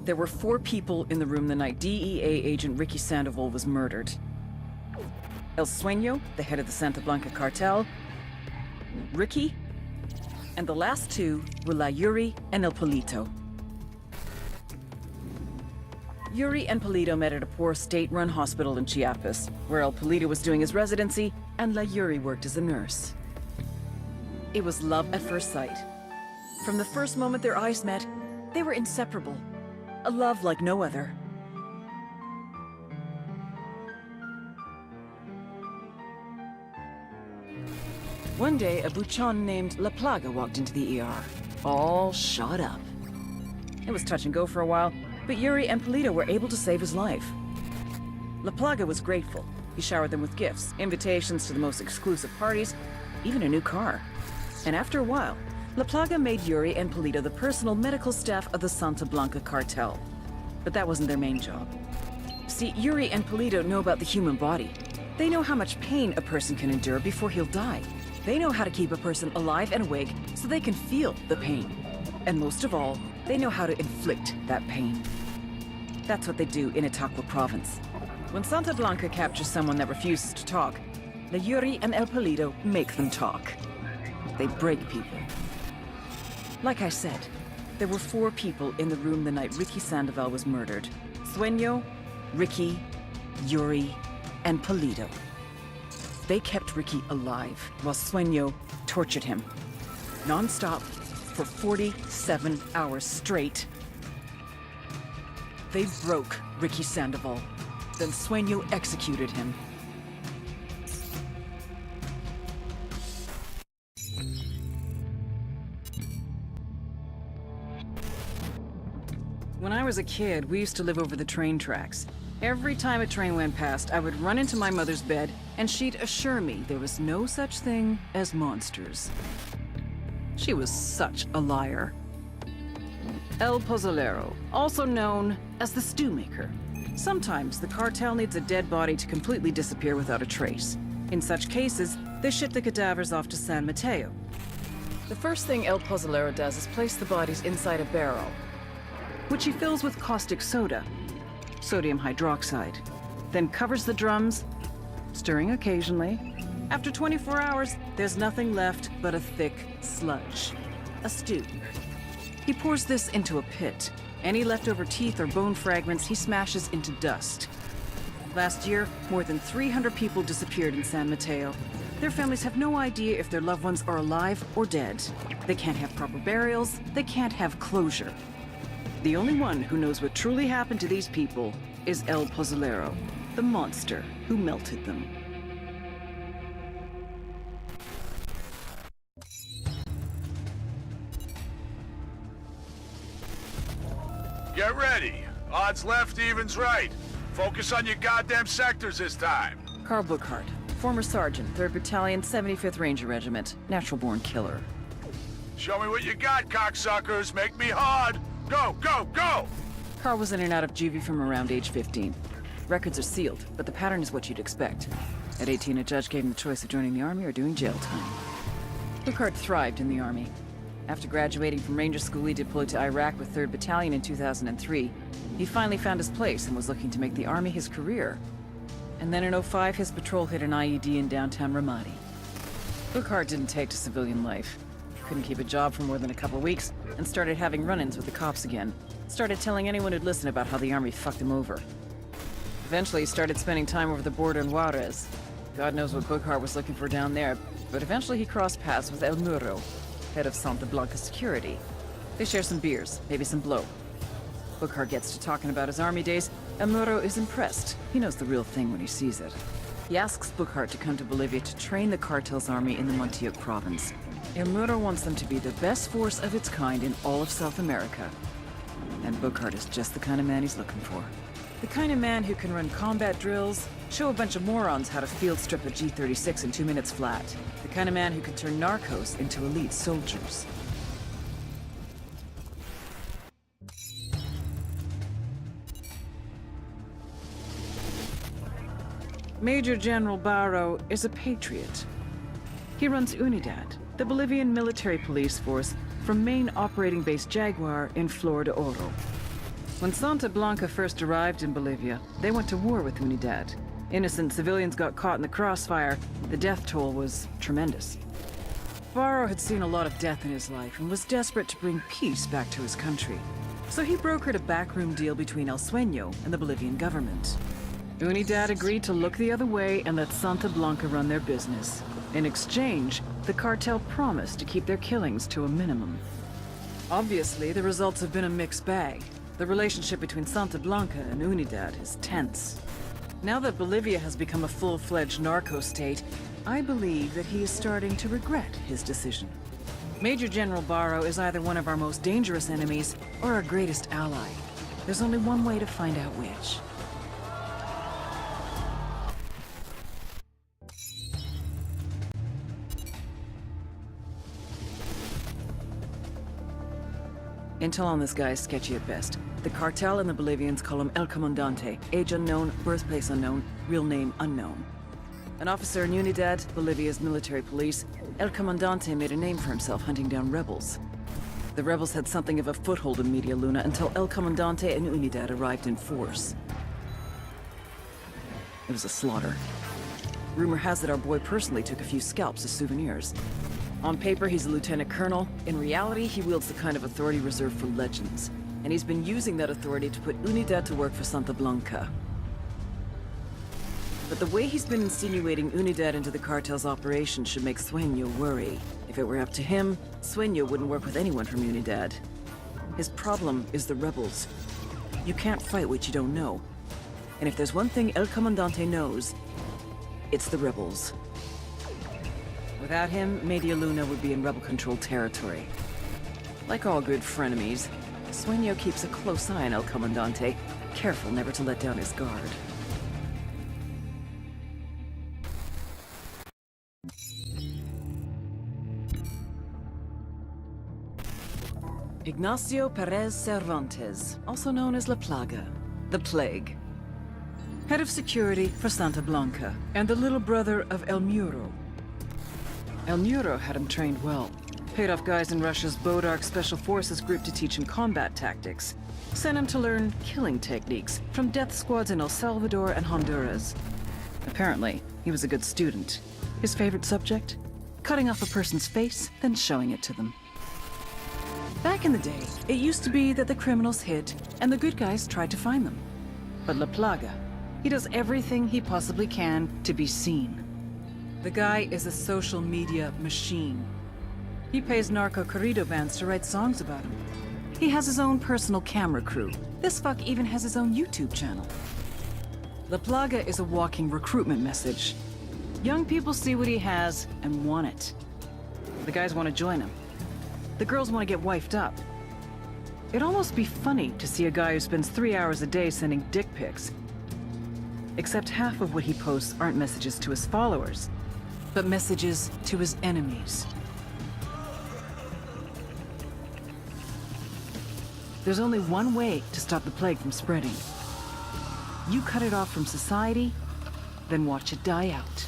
There were 4 people in the room the night DEA agent Ricky Sandoval was murdered. El Sueño, the head of the Santa Blanca cartel, Ricky, and the last 2 were La Yuri and El Polito. Yuri and Polito met at a poor state-run hospital in Chiapas, where El Polito was doing his residency and La Yuri worked as a nurse. It was love at first sight. From the first moment their eyes met, they were inseparable. A love like no other. One day, a buchon named La Plaga walked into the ER, all shot up. It was touch and go for a while, but Yuri and Polito were able to save his life. La Plaga was grateful. He showered them with gifts, invitations to the most exclusive parties, even a new car. And after a while, La Plaga made Yuri and Polito the personal medical staff of the Santa Blanca cartel. But that wasn't their main job. See, Yuri and Polito know about the human body. They know how much pain a person can endure before he'll die. They know how to keep a person alive and awake so they can feel the pain. And most of all, they know how to inflict that pain. That's what they do in Itaqua province. When Santa Blanca captures someone that refuses to talk, La Yuri and El Polito make them talk. They break people. Like I said, there were 4 people in the room the night Ricky Sandoval was murdered. Sueño, Ricky, Yuri, and Polito. They kept Ricky alive while Sueño tortured him. Non-stop for 47 hours straight. They broke Ricky Sandoval. Then Sueño executed him. When I was a kid, we used to live over the train tracks. Every time a train went past, I would run into my mother's bed, and she'd assure me there was no such thing as monsters. She was such a liar. El Pozolero, also known as the Stew Maker. Sometimes the cartel needs a dead body to completely disappear without a trace. In such cases, they ship the cadavers off to San Mateo. The first thing El Pozolero does is place the bodies inside a barrel, which he fills with caustic soda, sodium hydroxide, then covers the drums, stirring occasionally. After 24 hours, there's nothing left but a thick sludge, a stew. He pours this into a pit. Any leftover teeth or bone fragments he smashes into dust. Last year, more than 300 people disappeared in San Mateo. Their families have no idea if their loved ones are alive or dead. They can't have proper burials, they can't have closure. The only one who knows what truly happened to these people is El Pozolero, the monster who melted them. Get ready. Odds left, evens right. Focus on your goddamn sectors this time. Carl Buchhardt, former sergeant, 3rd Battalion, 75th Ranger Regiment, natural-born killer. Show me what you got, cocksuckers. Make me hard. Go, go, go! Carl was in and out of juvie from around age 15. Records are sealed, but the pattern is what you'd expect. At 18, a judge gave him the choice of joining the Army or doing jail time. Buchhardt thrived in the Army. After graduating from Ranger School, he deployed to Iraq with 3rd Battalion in 2003. He finally found his place and was looking to make the Army his career. And then in '05, his patrol hit an IED in downtown Ramadi. Buchhardt didn't take to civilian life. Couldn't keep a job for more than a couple weeks, and started having run-ins with the cops again. Started telling anyone who'd listen about how the Army fucked him over. Eventually, he started spending time over the border in Juarez. God knows what Buchhardt was looking for down there, but eventually he crossed paths with El Muro, head of Santa Blanca security. They share some beers, maybe some blow. Buchhardt gets to talking about his Army days. El Muro is impressed. He knows the real thing when he sees it. He asks Buchhardt to come to Bolivia to train the cartel's army in the Montilluk province. El Muro wants them to be the best force of its kind in all of South America. And Buchhardt is just the kind of man he's looking for. The kind of man who can run combat drills, show a bunch of morons how to field strip a G-36 in 2 minutes flat. The kind of man who can turn narcos into elite soldiers. Major General Barro is a patriot. He runs Unidad, the Bolivian military police force from main operating base Jaguar in Flor de Oro. When Santa Blanca first arrived in Bolivia, they went to war with Unidad. Innocent civilians got caught in the crossfire. The death toll was tremendous. Barro had seen a lot of death in his life and was desperate to bring peace back to his country. So he brokered a backroom deal between El Sueño and the Bolivian government. Unidad agreed to look the other way and let Santa Blanca run their business. In exchange, the cartel promised to keep their killings to a minimum. Obviously, the results have been a mixed bag. The relationship between Santa Blanca and Unidad is tense. Now that Bolivia has become a full-fledged narco state, I believe that he is starting to regret his decision. Major General Barro is either one of our most dangerous enemies or our greatest ally. There's only one way to find out which. Intel on this guy is sketchy at best. The cartel and the Bolivians call him El Comandante, age unknown, birthplace unknown, real name unknown. An officer in Unidad, Bolivia's military police, El Comandante made a name for himself hunting down rebels. The rebels had something of a foothold in Media Luna until El Comandante and Unidad arrived in force. It was a slaughter. Rumor has it our boy personally took a few scalps as souvenirs. On paper, he's a lieutenant colonel. In reality, he wields the kind of authority reserved for legends. And he's been using that authority to put Unidad to work for Santa Blanca. But the way he's been insinuating Unidad into the cartel's operation should make Sueño worry. If it were up to him, Sueño wouldn't work with anyone from Unidad. His problem is the rebels. You can't fight what you don't know. And if there's one thing El Comandante knows, it's the rebels. Without him, Media Luna would be in rebel-controlled territory. Like all good frenemies, Sueño keeps a close eye on El Comandante, careful never to let down his guard. Ignacio Perez Cervantes, also known as La Plaga, the Plague. Head of security for Santa Blanca, and the little brother of El Muro. El Muro had him trained well. Paid off guys in Russia's Bodark Special Forces group to teach him combat tactics. Sent him to learn killing techniques from death squads in El Salvador and Honduras. Apparently, he was a good student. His favorite subject? Cutting off a person's face, then showing it to them. Back in the day, it used to be that the criminals hid, and the good guys tried to find them. But La Plaga, he does everything he possibly can to be seen. The guy is a social media machine. He pays narco corrido bands to write songs about him. He has his own personal camera crew. This fuck even has his own YouTube channel. La Plaga is a walking recruitment message. Young people see what he has and want it. The guys want to join him. The girls want to get wifed up. It'd almost be funny to see a guy who spends 3 hours a day sending dick pics. Except half of what he posts aren't messages to his followers, but messages to his enemies. There's only one way to stop the plague from spreading. You cut it off from society, then watch it die out.